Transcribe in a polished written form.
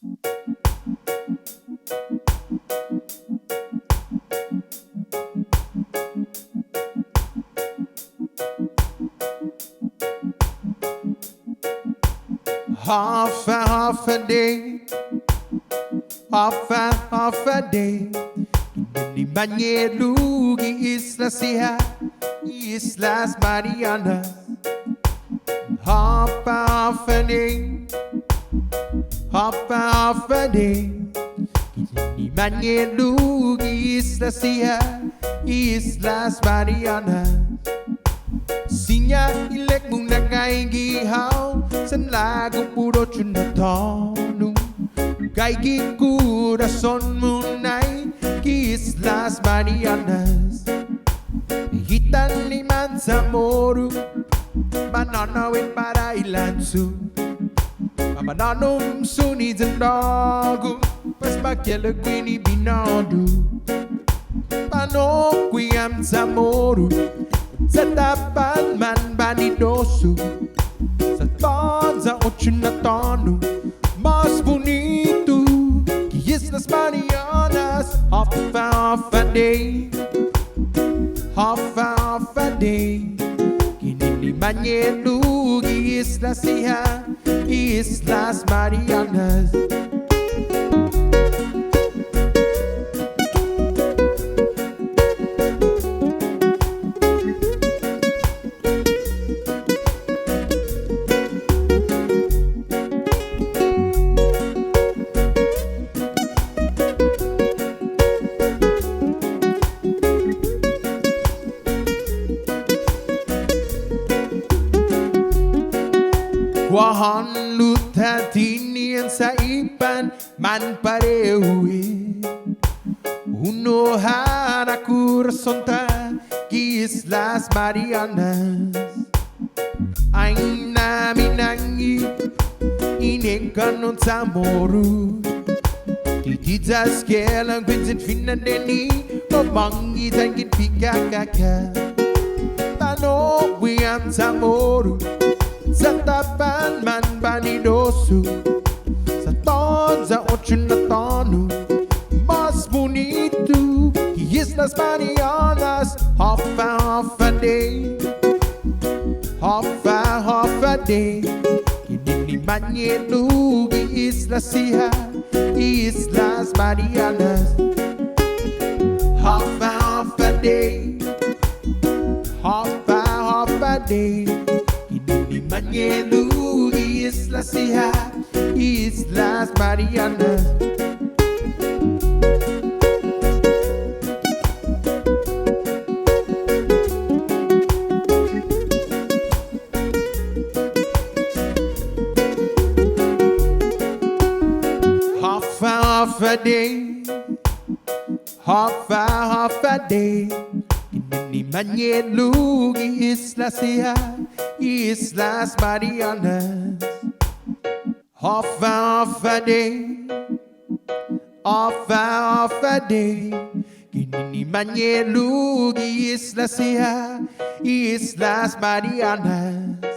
Half a day, half a day. Ni Lugi Islas Hija, Islas Marianas. Half a day, half a day. Ni Lugi Islas Hija, Islas Marianas. Sinya ilek mung nagai gihau san lagu puro chunatonu gai gi corazón munai ki Islas Marianas hitan liman samoru manana win para ilansu mananum suni zendagu pas bakiela gwini binadu pano kuyam samoru sa tapan man banidoso sa tonza ochunatono mas bonito que Islas Marianas. Half a day, half a day. Kinini Lugi Islas Hija, Islas Marianas. Wahan lutatinian sa ipan man parehui unohan aku resonta ki Islas Marianas ay namin nangi inekanon sa moru tititas kelang pinsin finadeni mamangitan kin pikakaka tano wiyam sa moru sa tapan man banidoso sa tonza ochunatono mas bonito que Islas Marianas. Half a day, half a day. Kinini Lugi Islas Hija, Islas Marianas. Half a day, half a day. Lugi Islas Hija, Islas Marianas. Half a day, half a day. Kinini Lugi Islas Hija, Islas Marianas. Half a day, half a day. Kinini Lugi Islas Hija, Islas Marianas.